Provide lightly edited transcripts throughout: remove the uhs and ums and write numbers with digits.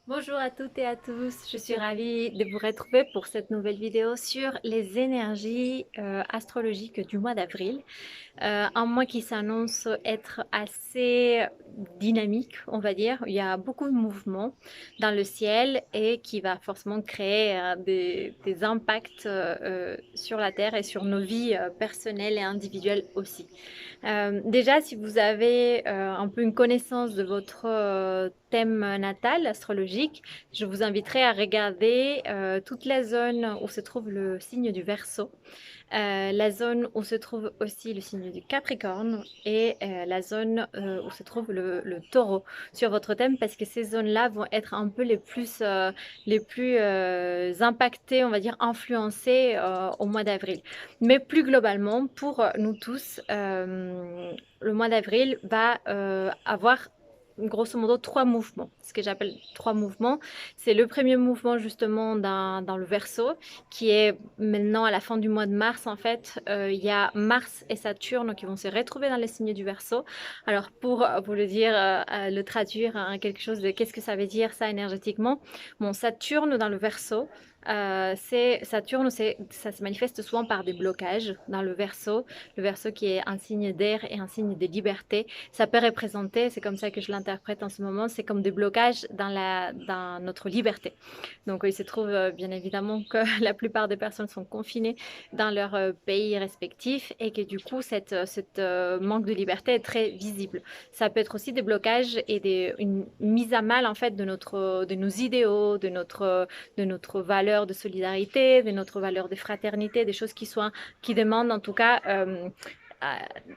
Bonjour à toutes et à tous, je suis ravie de vous retrouver pour cette nouvelle vidéo sur les énergies astrologiques du mois d'avril. Un mois qui s'annonce être assez dynamique, on va dire. Il y a beaucoup de mouvements dans le ciel et qui va forcément créer des impacts sur la Terre et sur nos vies personnelles et individuelles aussi. Déjà, si vous avez un peu une connaissance de votre thème natal astrologique, je vous inviterai à regarder toute la zone où se trouve le signe du Verseau, la zone où se trouve aussi le signe du Capricorne et la zone où se trouve le Taureau sur votre thème, parce que ces zones-là vont être un peu les plus impactées, on va dire influencées au mois d'avril. Mais plus globalement, pour nous tous, le mois d'avril va avoir grosso modo trois mouvements. Ce que j'appelle trois mouvements, c'est le premier mouvement justement dans le Verseau, qui est maintenant à la fin du mois de mars. En fait, il y a Mars et Saturne qui vont se retrouver dans les signes du Verseau. Alors pour vous le dire, le traduire en quelque chose de qu'est-ce que ça veut dire ça énergétiquement. Bon, Saturne dans le Verseau, Saturne, ça se manifeste souvent par des blocages dans le Verseau qui est un signe d'air et un signe de liberté. Ça peut représenter, c'est comme ça que je l'interprète en ce moment, c'est comme des blocages dans notre liberté. Donc il se trouve bien évidemment que la plupart des personnes sont confinées dans leur pays respectif et que du coup cette manque de liberté est très visible. Ça peut être aussi des blocages et une mise à mal en fait de nos idéaux, de notre valeur de solidarité, de notre valeur de fraternité, des choses qui demandent en tout cas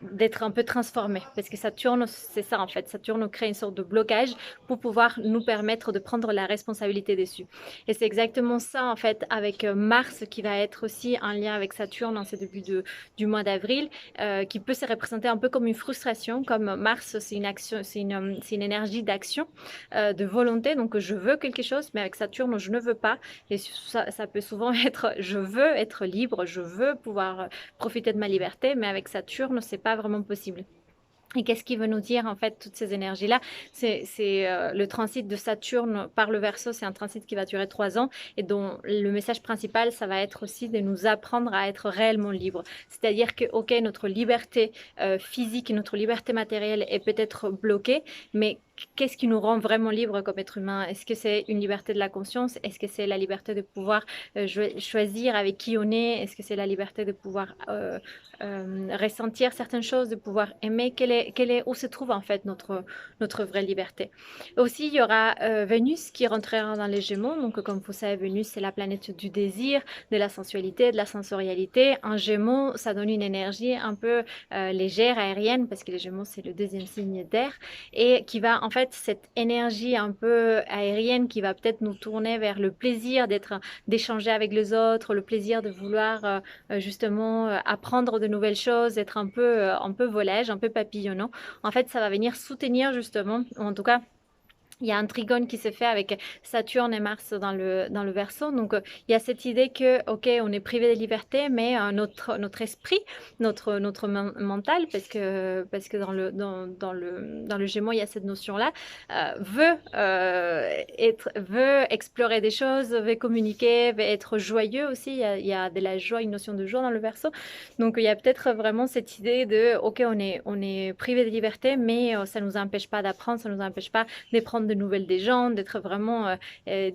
d'être un peu transformé. Parce que Saturne, c'est ça en fait. Saturne crée une sorte de blocage pour pouvoir nous permettre de prendre la responsabilité dessus. Et c'est exactement ça en fait avec Mars qui va être aussi en lien avec Saturne en ce début du mois d'avril, qui peut se représenter un peu comme une frustration. Comme Mars, c'est une action, c'est une énergie d'action, de volonté. Donc je veux quelque chose, mais avec Saturne, je ne veux pas. Et ça peut souvent être je veux être libre, je veux pouvoir profiter de ma liberté, mais avec Saturne, c'est pas vraiment possible. Et qu'est-ce qui veut nous dire en fait toutes ces énergies-là? C'est le transit de Saturne par le Verseau, c'est un transit qui va durer 3 ans et dont le message principal, ça va être aussi de nous apprendre à être réellement libres. C'est-à-dire que, ok, notre liberté physique, notre liberté matérielle est peut-être bloquée, mais qu'est-ce qui nous rend vraiment libres comme être humain? Est-ce que c'est une liberté de la conscience? Est-ce que c'est la liberté de pouvoir choisir avec qui on est? Est-ce que c'est la liberté de pouvoir ressentir certaines choses, de pouvoir aimer? Où se trouve en fait notre vraie liberté? Aussi, il y aura Vénus qui rentrera dans les Gémeaux. Donc, comme vous savez, Vénus, c'est la planète du désir, de la sensualité, de la sensorialité. En Gémeaux, ça donne une énergie un peu légère, aérienne, parce que les Gémeaux, c'est le deuxième signe d'air, et qui va, en fait, cette énergie un peu aérienne qui va peut-être nous tourner vers le plaisir d'échanger avec les autres, le plaisir de vouloir justement apprendre de nouvelles choses, être un peu volage, un peu papillonnant. En fait, ça va venir soutenir justement, ou en tout cas il y a un trigone qui se fait avec Saturne et Mars dans le Verseau. Donc, il y a cette idée que, ok, on est privé de liberté, mais notre esprit, notre mental, parce que dans le Gémeaux, il y a cette notion-là, veut explorer des choses, veut communiquer, veut être joyeux aussi. Il y a de la joie, une notion de joie dans le Verseau. Donc, il y a peut-être vraiment cette idée de, ok, on est privé de liberté, mais ça ne nous empêche pas d'apprendre, ça ne nous empêche pas de prendre de nouvelles des gens, d'être vraiment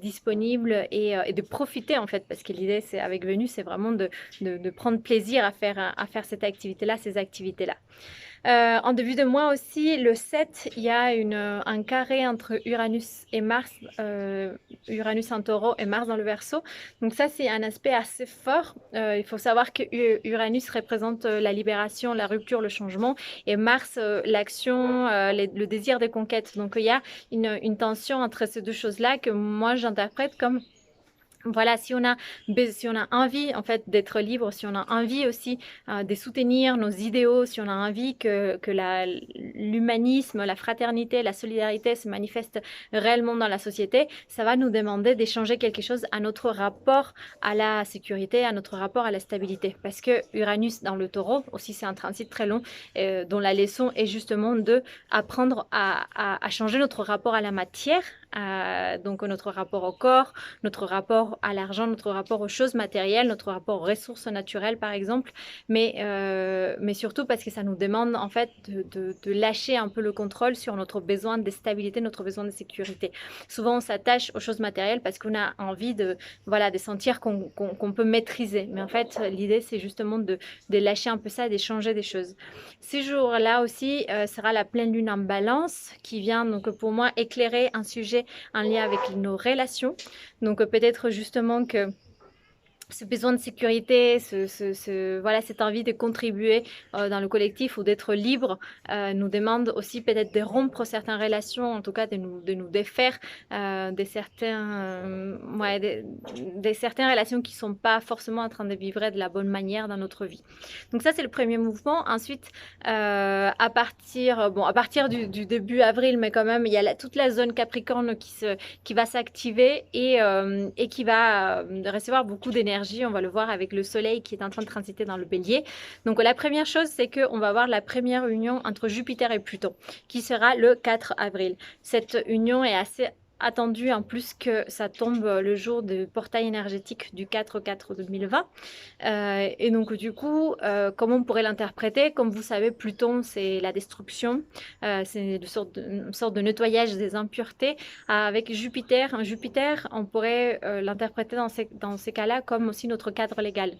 disponible et de profiter en fait, parce que l'idée c'est avec Vénus, c'est vraiment de prendre plaisir à faire cette activité-là, ces activités-là. En début de mois aussi, le 7, il y a un carré entre Uranus et Mars, Uranus en taureau et Mars dans le Verseau. Donc ça, c'est un aspect assez fort. Il faut savoir que Uranus représente la libération, la rupture, le changement, et Mars, l'action, le désir de conquête. Donc il y a une tension entre ces deux choses-là que moi j'interprète comme voilà, si on a envie en fait d'être libre, si on a envie aussi de soutenir nos idéaux, si on a envie que l'humanisme, la fraternité, la solidarité se manifestent réellement dans la société, ça va nous demander d'échanger quelque chose à notre rapport à la sécurité, à notre rapport à la stabilité. Parce que Uranus dans le taureau, aussi c'est un transit très long, dont la leçon est justement de apprendre à changer notre rapport à la matière, donc notre rapport au corps, notre rapport à l'argent, notre rapport aux choses matérielles, notre rapport aux ressources naturelles par exemple, mais surtout parce que ça nous demande en fait de lâcher un peu le contrôle sur notre besoin de stabilité, notre besoin de sécurité. Souvent on s'attache aux choses matérielles parce qu'on a envie de, voilà, de sentir qu'on peut maîtriser, mais en fait l'idée c'est justement de lâcher un peu ça et d'échanger des choses. Ce jour-là aussi sera la pleine lune en balance qui vient donc pour moi éclairer un sujet en lien avec nos relations. Donc peut-être justement que ce besoin de sécurité, voilà, cette envie de contribuer dans le collectif ou d'être libre nous demande aussi peut-être de rompre certaines relations, en tout cas de nous défaire des certaines relations qui ne sont pas forcément en train de vibrer de la bonne manière dans notre vie. Donc ça, c'est le premier mouvement. Ensuite, à partir du début avril, mais quand même, il y a toute la zone Capricorne qui va s'activer et qui va recevoir beaucoup d'énergie. On va le voir avec le soleil qui est en train de transiter dans le bélier. Donc la première chose, c'est qu'on va avoir la première union entre Jupiter et Pluton qui sera le 4 avril. Cette union est assez attendu en plus que ça tombe le jour du portail énergétique du 4-4-2020. Et donc du coup, comment on pourrait l'interpréter? Comme vous savez, Pluton, c'est la destruction, c'est une sorte de nettoyage des impuretés. Avec Jupiter, Jupiter, on pourrait l'interpréter dans ces cas-là comme aussi notre cadre légal.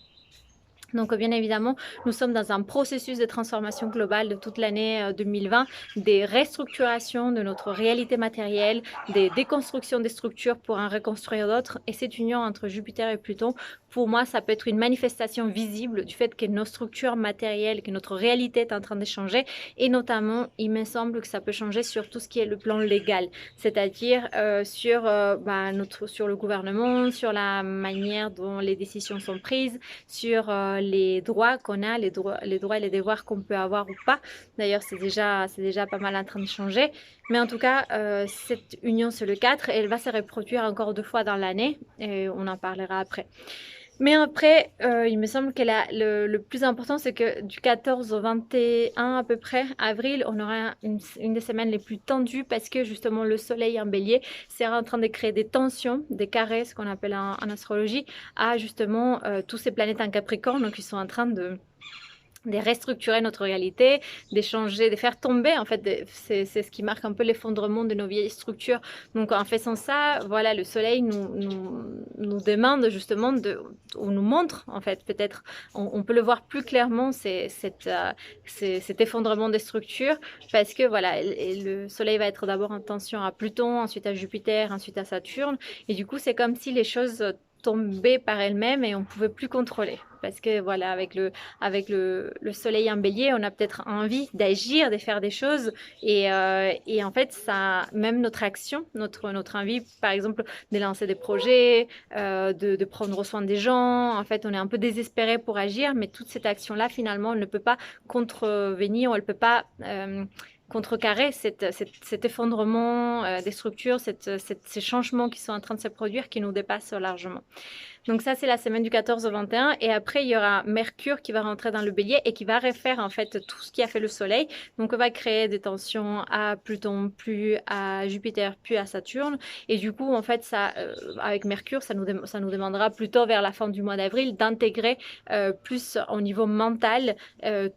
Donc bien évidemment, nous sommes dans un processus de transformation globale de toute l'année 2020, des restructurations de notre réalité matérielle, des déconstructions des structures pour en reconstruire d'autres. Et cette union entre Jupiter et Pluton, pour moi, ça peut être une manifestation visible du fait que nos structures matérielles, que notre réalité est en train de changer. Et notamment, il me semble que ça peut changer sur tout ce qui est le plan légal, c'est-à-dire sur le gouvernement, sur la manière dont les décisions sont prises, sur les droits qu'on a, les droits et les devoirs qu'on peut avoir ou pas. D'ailleurs, c'est déjà pas mal en train de changer. Mais en tout cas, cette union, c'est le 4 et elle va se reproduire encore 2 fois dans l'année et on en parlera après. Mais après, il me semble que le plus important, c'est que du 14 au 21 à peu près, avril, on aura une des semaines les plus tendues parce que justement le soleil en bélier sera en train de créer des tensions, des carrés, ce qu'on appelle en astrologie, à justement tous ces planètes en Capricorne, donc ils sont en train de restructurer notre réalité, d'échanger, de faire tomber, en fait, c'est ce qui marque un peu l'effondrement de nos vieilles structures. Donc en faisant ça, voilà, le soleil nous demande justement ou nous montre, en fait, peut-être, on peut le voir plus clairement, cet effondrement des structures, parce que voilà, le soleil va être d'abord en tension à Pluton, ensuite à Jupiter, ensuite à Saturne, et du coup c'est comme si les choses tomber par elle-même et on pouvait plus contrôler parce que voilà avec le soleil en bélier on a peut-être envie d'agir, de faire des choses et en fait ça même notre action, notre envie par exemple de lancer des projets, de prendre soin des gens, en fait on est un peu désespéré pour agir mais toute cette action là finalement elle ne peut pas contrevenir, elle peut pas contrecarrer cet effondrement des structures, ces changements qui sont en train de se produire qui nous dépassent largement. Donc ça, c'est la semaine du 14 au 21. Et après, il y aura Mercure qui va rentrer dans le bélier et qui va refaire en fait tout ce qui a fait le soleil. Donc on va créer des tensions à Pluton, puis à Jupiter, puis à Saturne. Et du coup, en fait, ça, avec Mercure, ça nous demandera plutôt vers la fin du mois d'avril d'intégrer plus au niveau mental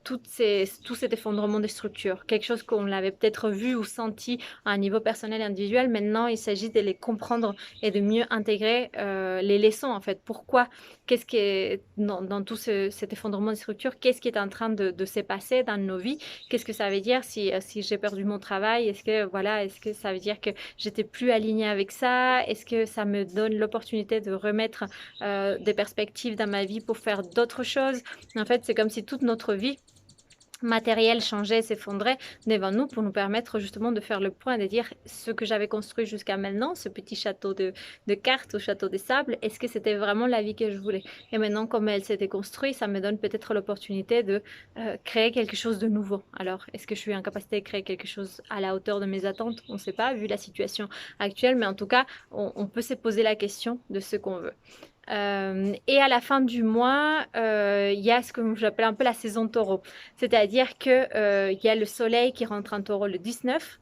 tout cet effondrement des structures. Quelque chose qu'on l'avait peut-être vu ou senti à un niveau personnel et individuel. Maintenant, il s'agit de les comprendre et de mieux intégrer les leçons en fait. Pourquoi? Qu'est-ce qui est dans tout cet effondrement des structures? Qu'est-ce qui est en train de se passer dans nos vies? Qu'est-ce que ça veut dire si j'ai perdu mon travail? Est-ce que ça veut dire que j'étais plus alignée avec ça? Est-ce que ça me donne l'opportunité de remettre des perspectives dans ma vie pour faire d'autres choses? En fait, c'est comme si toute notre vie matériel changeait, s'effondrait devant nous pour nous permettre justement de faire le point, de dire ce que j'avais construit jusqu'à maintenant, ce petit château de cartes, au château des sables, est-ce que c'était vraiment la vie que je voulais? Et maintenant, comme elle s'était construite, ça me donne peut-être l'opportunité de créer quelque chose de nouveau. Alors, est-ce que je suis en capacité de créer quelque chose à la hauteur de mes attentes? On ne sait pas, vu la situation actuelle, mais en tout cas, on peut se poser la question de ce qu'on veut. Et à la fin du mois, il y a ce que j'appelle un peu la saison taureau. C'est-à-dire qu'il y a le soleil qui rentre en taureau le 19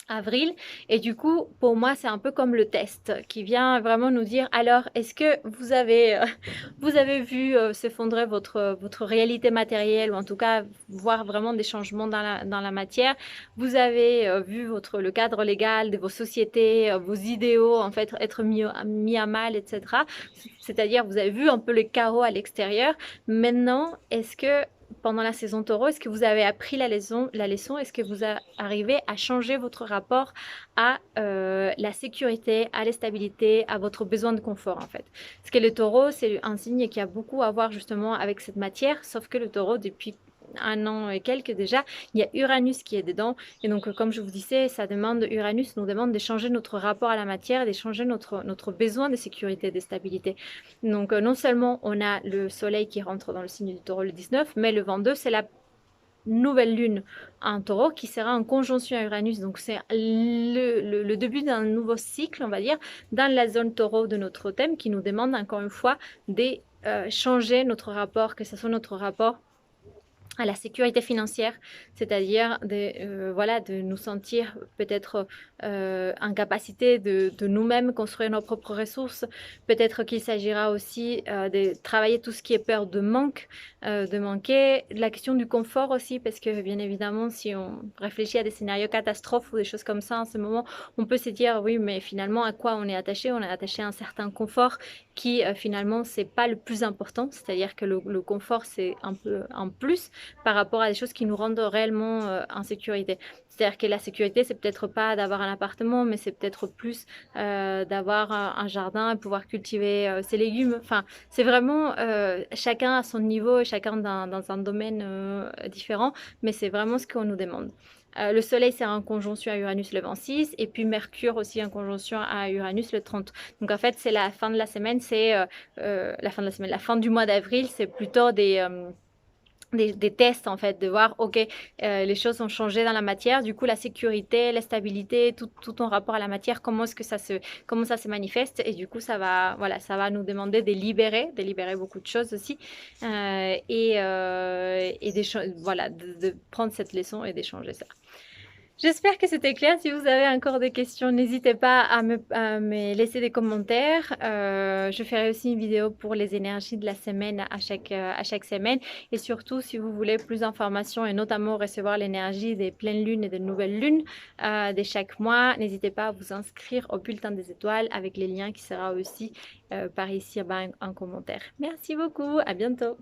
avril. Et du coup, pour moi, c'est un peu comme le test qui vient vraiment nous dire, alors, est-ce que vous avez vu s'effondrer votre réalité matérielle, ou en tout cas voir vraiment des changements dans la matière? Vous avez vu le cadre légal de vos sociétés, vos idéaux, en fait, être mis à mal, etc. C'est-à-dire, vous avez vu un peu les chaos à l'extérieur. Maintenant, est-ce que pendant la saison taureau, est-ce que vous avez appris la leçon? Est-ce que vous arrivez à changer votre rapport à la sécurité, à la stabilité, à votre besoin de confort en fait? Parce que le taureau, c'est un signe qui a beaucoup à voir justement avec cette matière, sauf que le taureau, depuis un an et quelques déjà, il y a Uranus qui est dedans. Et donc, comme je vous disais, Uranus nous demande de changer notre rapport à la matière, de changer notre besoin de sécurité, de stabilité. Donc, non seulement on a le soleil qui rentre dans le signe du taureau le 19, mais le 22, c'est la nouvelle lune en taureau qui sera en conjonction à Uranus. Donc, c'est le début d'un nouveau cycle, on va dire, dans la zone taureau de notre thème qui nous demande encore une fois de changer notre rapport, que ce soit notre rapport à la sécurité financière, c'est-à-dire de nous sentir peut-être en capacité de nous-mêmes construire nos propres ressources. Peut-être qu'il s'agira aussi de travailler tout ce qui est peur de manquer, la question du confort aussi, parce que bien évidemment, si on réfléchit à des scénarios catastrophes ou des choses comme ça en ce moment, on peut se dire oui, mais finalement, à quoi on est attaché? On est attaché à un certain confort qui finalement, c'est pas le plus important, c'est-à-dire que le confort, c'est un peu un plus par rapport à des choses qui nous rendent réellement en sécurité. C'est-à-dire que la sécurité, c'est peut-être pas d'avoir un appartement, mais c'est peut-être plus d'avoir un jardin et pouvoir cultiver ses légumes. Enfin, c'est vraiment chacun à son niveau et chacun dans un domaine différent, mais c'est vraiment ce qu'on nous demande. Le Soleil, c'est en conjonction à Uranus le 26, et puis Mercure aussi en conjonction à Uranus le 30. Donc en fait, c'est la fin de la semaine, c'est la fin du mois d'avril, c'est plutôt des tests en fait, de voir, ok, les choses ont changé dans la matière, du coup la sécurité, la stabilité, tout ton rapport à la matière, comment ça se manifeste, et du coup ça va nous demander de libérer beaucoup de choses aussi, voilà, de prendre cette leçon et d'échanger ça. J'espère que c'était clair. Si vous avez encore des questions, n'hésitez pas à me laisser des commentaires. Je ferai aussi une vidéo pour les énergies de la semaine à chaque semaine. Et surtout, si vous voulez plus d'informations et notamment recevoir l'énergie des pleines lunes et des nouvelles lunes de chaque mois, n'hésitez pas à vous inscrire au bulletin des étoiles avec les liens qui sera aussi par ici en commentaire. Merci beaucoup. À bientôt.